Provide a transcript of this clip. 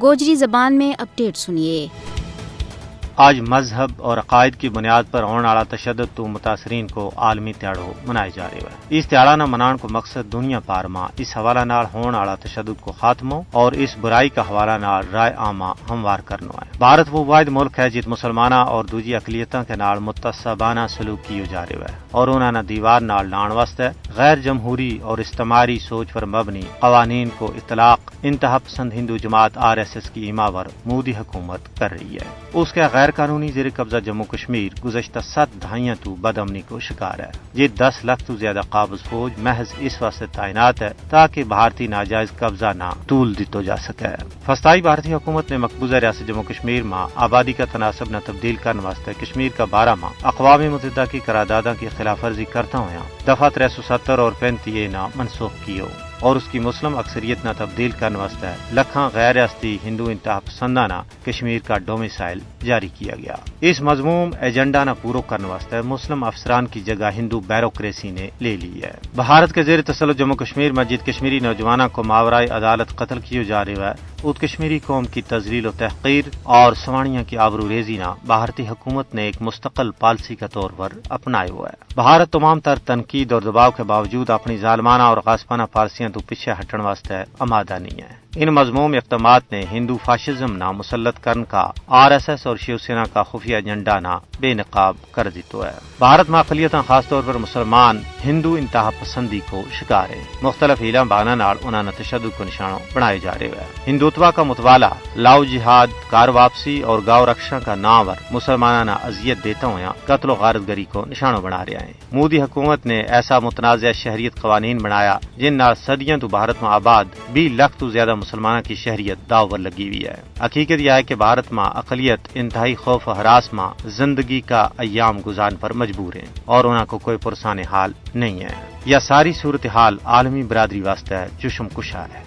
گوجری زبان میں اپڈیٹ سنیے۔ آج مذہب اور عقائد کی بنیاد پر ہونے والا تشدد تو متاثرین کو عالمی تہاڑو منائے جا رہے ہیں۔ اس تہاڑا نہ منان کو مقصد دنیا پار ماں اس حوالہ نال ہونے والا تشدد کو خاتمو اور اس برائی کا حوالہ نال رائے عامہ ہموار کرنا ہے۔ بھارت وہ واحد ملک ہے جت مسلمانہ اور دوجی اقلیتوں کے نال متصابانہ سلوک کیو جا رہے ہے اور انہوں نے دیوار نال لان واسطے غیر جمہوری اور استعماری سوچ پر مبنی قوانین کو اطلاق انتہا پسند ہندو جماعت RSS کی ایماور مودی حکومت کر رہی ہے۔ اس کے غیر قانونی زیر قبضہ جموں کشمیر گزشتہ 7 دہائیاں تو بدامنی کو شکار ہے۔ یہ 10 لاکھ تو زیادہ قابض فوج محض اس واسطے تعینات ہے تاکہ بھارتی ناجائز قبضہ نہ طول دیتو جا سکے۔ فسطائی بھارتی حکومت نے مقبوضہ ریاست جموں کشمیر میں آبادی کا تناسب نہ تبدیل کرنے واسطے کشمیر کا 12 ماہ اقوام متحدہ کی قراردادوں کی خلاف ورزی کرتا ہوا دفعہ 370 اور 35 نہ منسوخ کیو اور اس کی مسلم اکثریت نہ تبدیل کرنے واسطے لکھاں غیر ریاستی ہندو انتہا پسندانہ کشمیر کا ڈومیسائل جاری کیا گیا۔ اس مضموم ایجنڈا نہ پورو کرنے واسطے مسلم افسران کی جگہ ہندو بیوروکریسی نے لے لی ہے۔ بھارت کے زیر تسلط جموں کشمیر میں جت کشمیری نوجوانوں کو ماورائے عدالت قتل کیے جا رہے ہے ات کشمیری قوم کی تذلیل و تحقیر اور سوانیاں کی آبرو ریزی نہ بھارتی حکومت نے ایک مستقل پالیسی کے طور پر اپنایا ہوا ہے۔ بھارت تمام تر تنقید اور دباؤ کے باوجود اپنی ظالمانہ اور غاصبانہ پالیسیاں تو پیچھے ہٹن واسطے آمادہ نہیں ہے۔ ان مضموم اقدامات نے ہندو فاشزم نہ مسلط کرن کا RSS اور شیو سینا کا خفیہ ایجنڈا نہ بے نقاب کر دیتو ہے۔ بھارت میں اقلیتاں خاص طور پر مسلمان ہندو انتہا پسندی کو شکار ہے۔ مختلف ہیلا بہانہ نال انہوں نے تشدد کو نشانوں بنائے جا رہے ہیں۔ ہندوتوا کا متوالا لاؤ جہاد کار واپسی اور گاؤ رکشا کا ناور مسلمانہ اذیت دیتا ہوا قتل و غارت گری کو نشانوں بنا رہے ہیں۔ مودی حکومت نے ایسا متنازع شہریت قوانین بنایا جن نال صدیاں تو بھارت میں آباد 20 لاکھ تو زیادہ مسلمانوں کی شہریت داؤ پر لگی ہوئی ہے۔ حقیقت یہ ہے کہ بھارت میں اقلیت انتہائی خوف و ہراس میں زندگی کا ایام گزارنے پر مجبور ہیں اور انہوں کو کوئی پرسان حال نہیں ہے۔ یہ ساری صورتحال عالمی برادری واسطے چشم کشا ہے۔